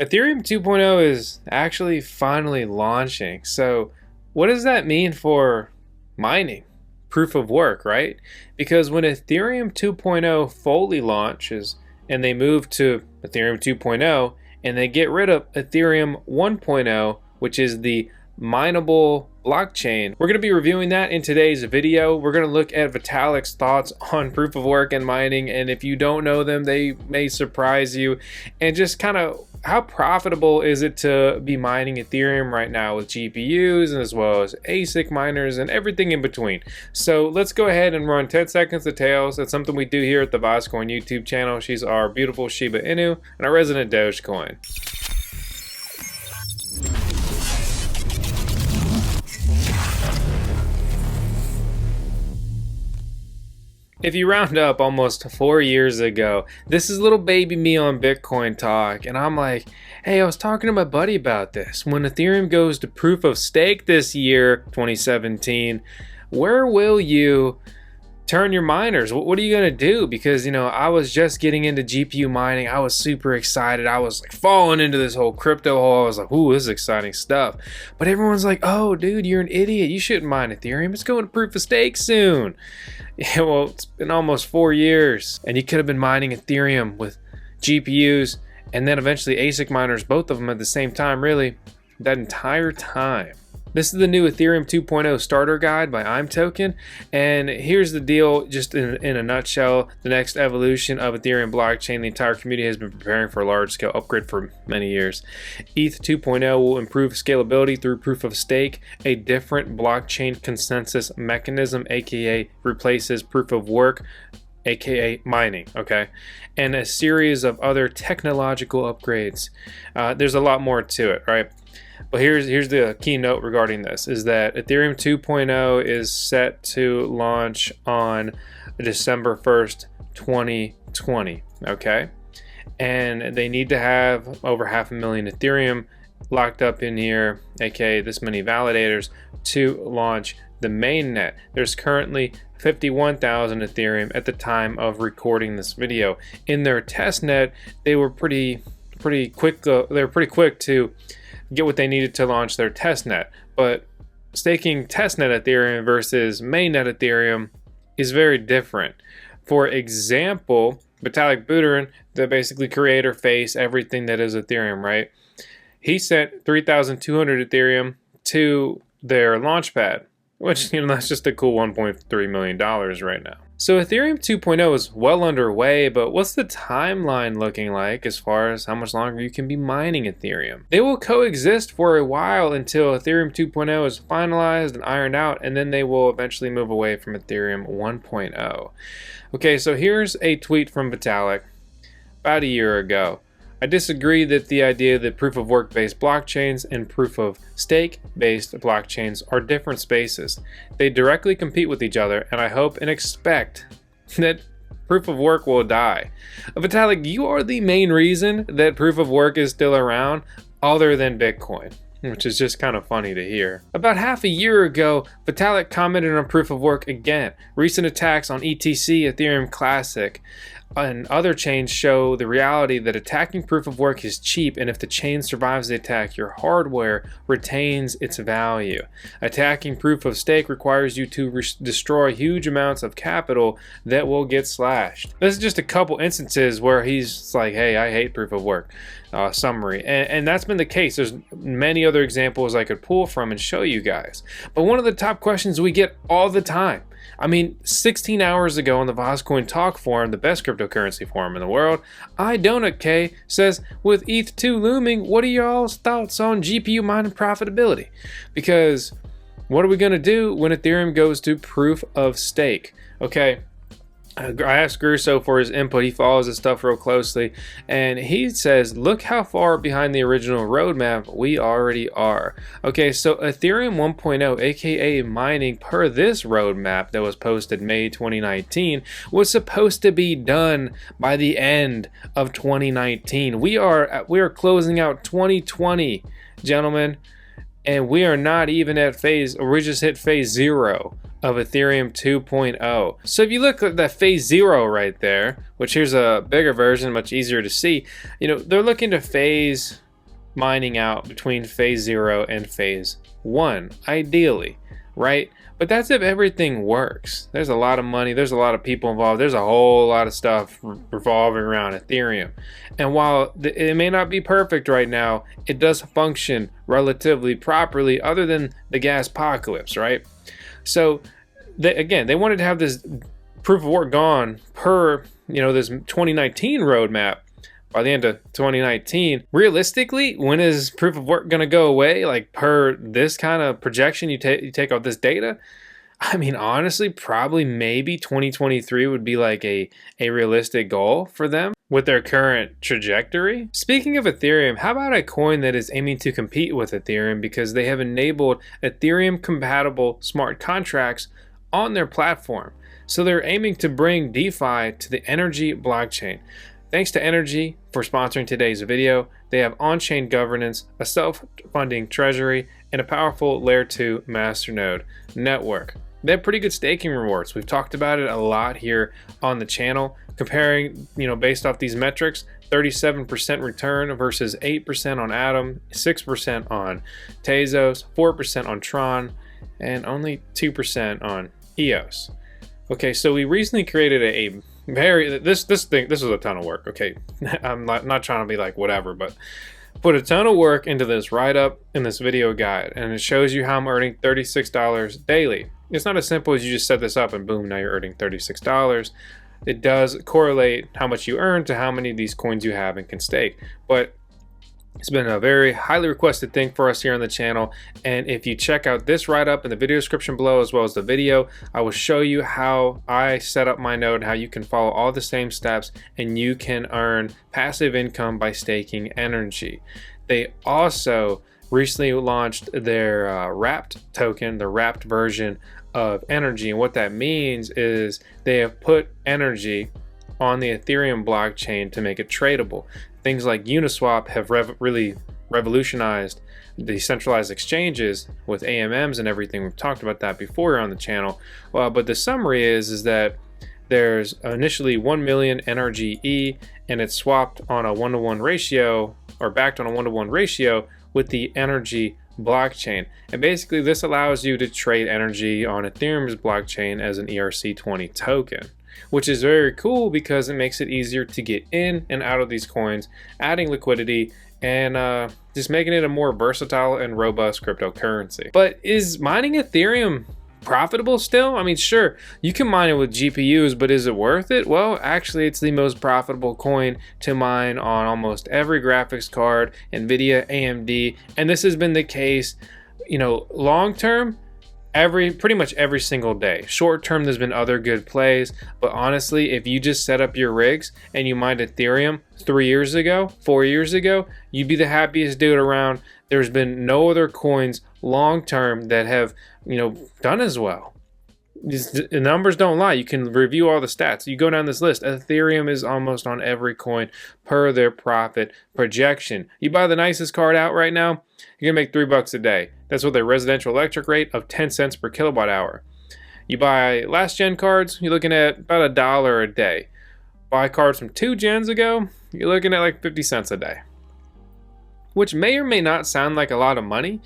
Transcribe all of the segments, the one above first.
Ethereum 2.0 is actually finally launching. So, what does that mean for mining? Proof of work, right? Because when Ethereum 2.0 fully launches and they move to Ethereum 2.0 and they get rid of Ethereum 1.0, which is the mineable blockchain. We're going to be reviewing that in today's video. We're going to look at Vitalik's thoughts on proof of work and mining, and if you don't know them, they may surprise you, and just kind of how profitable is it to be mining Ethereum right now with GPUs and as well as ASIC miners and everything in between. So let's go ahead and run 10 seconds of tails. That's something we do here at the Vozcoin YouTube channel. She's our beautiful Shiba Inu and our resident Dogecoin. If you round up almost 4 years ago, this is little baby me on Bitcoin Talk, and I'm like, hey, I was talking to my buddy about this. When Ethereum goes to proof of stake this year, 2017, where will you turn your miners? What are you gonna do? Because, you know, I was just getting into GPU mining. I was super excited. I was like falling into this whole crypto hole. I was like, ooh, this is exciting stuff. But everyone's like, oh, dude, you're an idiot. You shouldn't mine Ethereum. It's going to proof of stake soon. Yeah, well, it's been almost 4 years, and you could have been mining Ethereum with GPUs and then eventually ASIC miners, both of them at the same time, really, that entire time. This is the new Ethereum 2.0 starter guide by ImToken, and here's the deal, just in a nutshell. The next evolution of Ethereum blockchain. The entire community has been preparing for a large-scale upgrade for many years. ETH 2.0 will improve scalability through proof of stake, a different blockchain consensus mechanism, aka replaces proof of work, aka mining, okay, and a series of other technological upgrades. There's a lot more to it, right? But here's the keynote regarding this, is that Ethereum 2.0 is set to launch on December 1st, 2020, okay? And they need to have over 500,000 Ethereum locked up in here, aka this many validators, to launch the mainnet. There's currently 51,000 Ethereum at the time of recording this video. In their testnet, they were pretty quick. They were pretty quick to get what they needed to launch their testnet. But staking testnet Ethereum versus mainnet Ethereum is very different. For example, Vitalik Buterin, the basically creator face, everything that is Ethereum, right? He sent 3,200 Ethereum to their launchpad, which, you know, that's just a cool $1.3 million right now. So Ethereum 2.0 is well underway, but what's the timeline looking like as far as how much longer you can be mining Ethereum? They will coexist for a while until Ethereum 2.0 is finalized and ironed out, and then they will eventually move away from Ethereum 1.0. Okay, so here's a tweet from Vitalik about a year ago. I disagree that the idea that proof of work based blockchains and proof of stake based blockchains are different spaces. They directly compete with each other, and I hope and expect that proof of work will die. Vitalik, you are the main reason that proof of work is still around, other than Bitcoin, which is just kind of funny to hear. About half a year ago, Vitalik commented on proof of work again. Recent attacks on ETC, Ethereum Classic, and other chains show the reality that attacking proof of work is cheap, and if the chain survives the attack, your hardware retains its value. Attacking proof of stake requires you to destroy huge amounts of capital that will get slashed. This is just a couple instances where he's like, hey, I hate proof of work. Summary, and that's been the case. There's many other examples I could pull from and show you guys, but one of the top questions we get all the time, I mean, 16 hours ago on the Vozcoin Talk forum, the best cryptocurrency forum in the world, iDonutK says, with ETH2 looming, what are y'all's thoughts on GPU mining profitability? Because what are we going to do when Ethereum goes to proof of stake? Okay, I asked Gruso for his input. He follows this stuff real closely, and he says, look how far behind the original roadmap we already are. Okay, so Ethereum 1.0, aka mining per this roadmap that was posted May 2019, was supposed to be done by the end of 2019. We are closing out 2020, gentlemen, and we are not even at phase, or we just hit phase 0 of Ethereum 2.0. So if you look at that phase 0 right there, which here's a bigger version, much easier to see, you know, they're looking to phase mining out between phase 0 and phase 1, ideally, right? But that's if everything works. There's a lot of money, there's a lot of people involved, there's a whole lot of stuff revolving around Ethereum. And while it may not be perfect right now, it does function relatively properly other than the gas apocalypse, right? So they wanted to have this proof of work gone per, this 2019 roadmap by the end of 2019. Realistically, when is proof of work going to go away? Like per this kind of projection, you take out this data. I mean, honestly, probably maybe 2023 would be like a realistic goal for them with their current trajectory. Speaking of Ethereum, how about a coin that is aiming to compete with Ethereum because they have enabled Ethereum compatible smart contracts on their platform. So they're aiming to bring DeFi to the Energy blockchain. Thanks to Energy for sponsoring today's video. They have on-chain governance, a self-funding treasury, and a powerful Layer 2 masternode network. They have pretty good staking rewards. We've talked about it a lot here on the channel, comparing, based off these metrics, 37% return versus 8% on Atom, 6% on Tezos, 4% on Tron, and only 2% on EOS. Okay, so we recently created a this was a ton of work. Okay, I'm not trying to be like whatever, but put a ton of work into this write-up in this video guide, and it shows you how I'm earning $36 daily. It's not as simple as you just set this up and boom, now you're earning $36. It does correlate how much you earn to how many of these coins you have and can stake, but it's been a very highly requested thing for us here on the channel. And if you check out this write-up in the video description below, as well as the video, I will show you how I set up my node, how you can follow all the same steps and you can earn passive income by staking Energy. They also recently launched their wrapped token, the wrapped version of Energy. And what that means is they have put Energy on the Ethereum blockchain to make it tradable. Things like Uniswap have really revolutionized the centralized exchanges with AMMs and everything. We've talked about that before on the channel. But the summary is that there's initially 1 million NRGE, and it's swapped on a 1-to-1 ratio, or backed on a 1-to-1 ratio with the Energy blockchain. And basically this allows you to trade Energy on Ethereum's blockchain as an ERC20 token, which is very cool because it makes it easier to get in and out of these coins, adding liquidity and just making it a more versatile and robust cryptocurrency. But is mining Ethereum profitable still? I mean, sure, you can mine it with GPUs, but is it worth it? Well, actually, it's the most profitable coin to mine on almost every graphics card, NVIDIA, AMD, and this has been the case, long term, pretty much every single day. Short term, there's been other good plays, but honestly, if you just set up your rigs and you mined Ethereum 3 years ago, 4 years ago, you'd be the happiest dude around. There's been no other coins long term that have, done as well. The numbers don't lie. You can review all the stats. You go down this list. Ethereum is almost on every coin per their profit projection. You buy the nicest card out right now, you're gonna make $3 a day. That's with a residential electric rate of 10 cents per kilowatt hour. You buy last gen cards, you're looking at about $1 a day. Buy cards from 2 gens ago, you're looking at like 50 cents a day, which may or may not sound like a lot of money.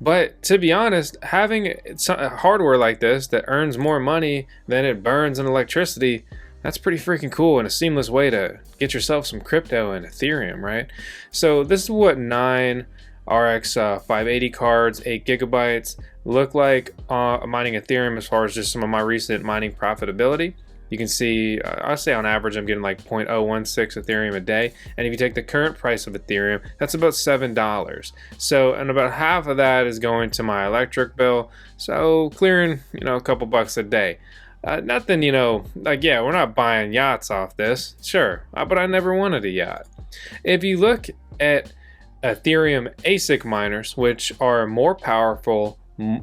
But to be honest, having hardware like this that earns more money than it burns in electricity, that's pretty freaking cool and a seamless way to get yourself some crypto and Ethereum, right? So this is what 9 RX 580 cards, 8 gigabytes look like mining Ethereum as far as just some of my recent mining profitability. You can see, I'll say on average, I'm getting like 0.016 Ethereum a day. And if you take the current price of Ethereum, that's about $7. So, and about half of that is going to my electric bill. So clearing, a couple bucks a day. Nothing, like, yeah, we're not buying yachts off this. Sure, but I never wanted a yacht. If you look at Ethereum ASIC miners, which are more powerful,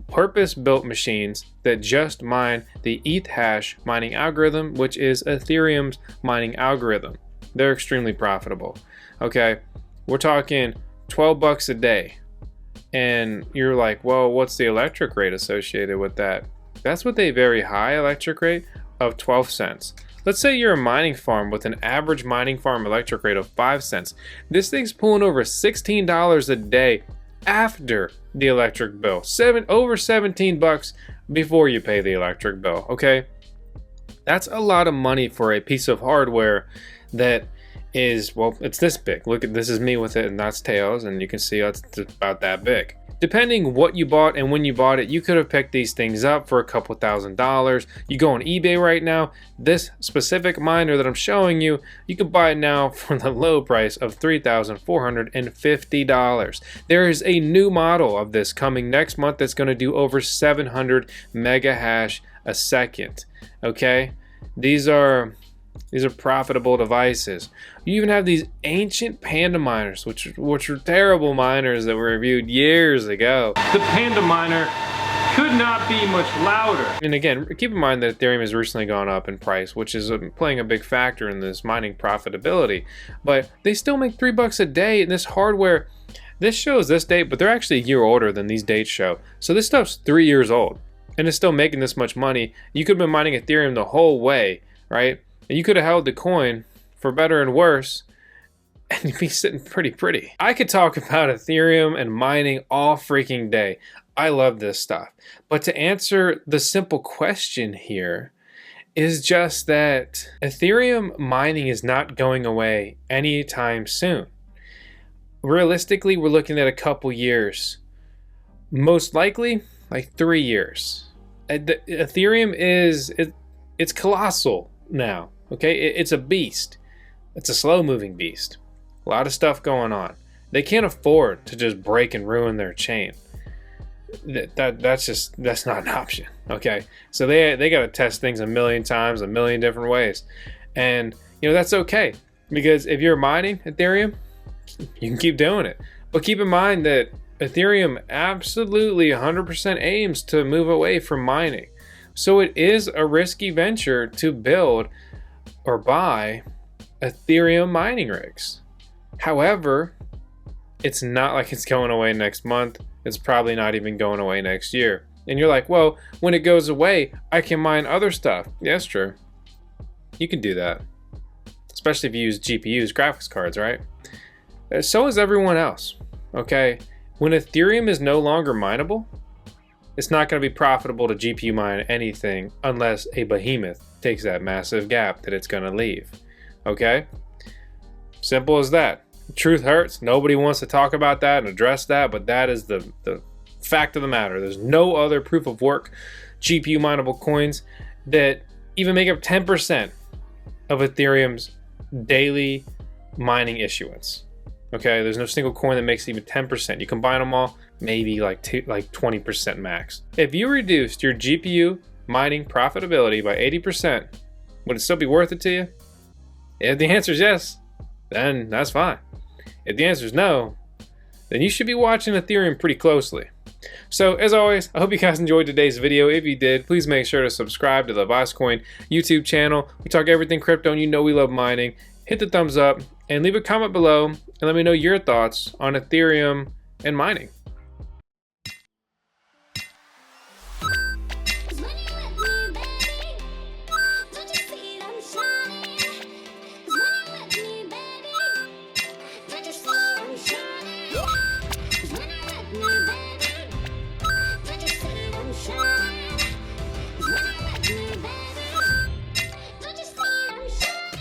purpose-built machines that just mine the ETH mining algorithm, which is Ethereum's mining algorithm. They're extremely profitable. Okay, we're talking $12 a day. And you're like, well, what's the electric rate associated with that? That's with a very high electric rate of 12 cents. Let's say you're a mining farm with an average mining farm electric rate of 5 cents. This thing's pulling over $16 a day after the electric bill. Over 17 bucks before you pay the electric bill, okay? That's a lot of money for a piece of hardware that is, well, it's this big. Look at this, is me with it, and that's tails, and you can see it's about that big. Depending what you bought and when you bought it, you could have picked these things up for a couple $1,000s. You go on eBay right now, this specific miner that I'm showing you, you can buy it now for the low price of $3,450. There is a new model of this coming next month that's going to do over 700 mega hash a second. Okay, these are profitable devices. You even have these ancient Panda miners, which are terrible miners that were reviewed years ago. The Panda miner could not be much louder. And again, keep in mind that Ethereum has recently gone up in price, which is playing a big factor in this mining profitability. But they still make $3 a day in this hardware. This shows this date, but they're actually a year older than these dates show. So this stuff's 3 years old, and it's still making this much money. You could have been mining Ethereum the whole way, right? And you could have held the coin for better and worse, and you'd be sitting pretty. I could talk about Ethereum and mining all freaking day. I love this stuff. But to answer the simple question here is just that Ethereum mining is not going away anytime soon. Realistically, we're looking at a couple years. Most likely, like 3 years. Ethereum it's colossal now. Okay, it's a beast. It's a slow-moving beast. A lot of stuff going on. They can't afford to just break and ruin their chain. That's not an option. Okay, so they got to test things a million times, a million different ways, and that's okay, because if you're mining Ethereum, you can keep doing it. But keep in mind that Ethereum absolutely 100% aims to move away from mining. So it is a risky venture to build or buy Ethereum mining rigs. However, it's not like it's going away next month. It's probably not even going away next year. And you're like, well, when it goes away, I can mine other stuff. Yeah, that's true. You can do that. Especially if you use GPUs, graphics cards, right? So is everyone else. Okay? When Ethereum is no longer mineable, it's not going to be profitable to GPU mine anything unless a behemoth takes that massive gap that it's going to leave. Okay? Simple as that. Truth hurts. Nobody wants to talk about that and address that, but that is the fact of the matter. There's no other proof of work GPU mineable coins that even make up 10% of Ethereum's daily mining issuance. Okay, there's no single coin that makes even 10%. You combine them all, maybe like 20% max. If you reduced your GPU mining profitability by 80%, would it still be worth it to you? If the answer is yes, then that's fine. If the answer is no, then you should be watching Ethereum pretty closely. So as always, I hope you guys enjoyed today's video. If you did, please make sure to subscribe to the VoskCoin YouTube channel. We talk everything crypto, and you know we love mining. Hit the thumbs up and leave a comment below and let me know your thoughts on Ethereum and mining.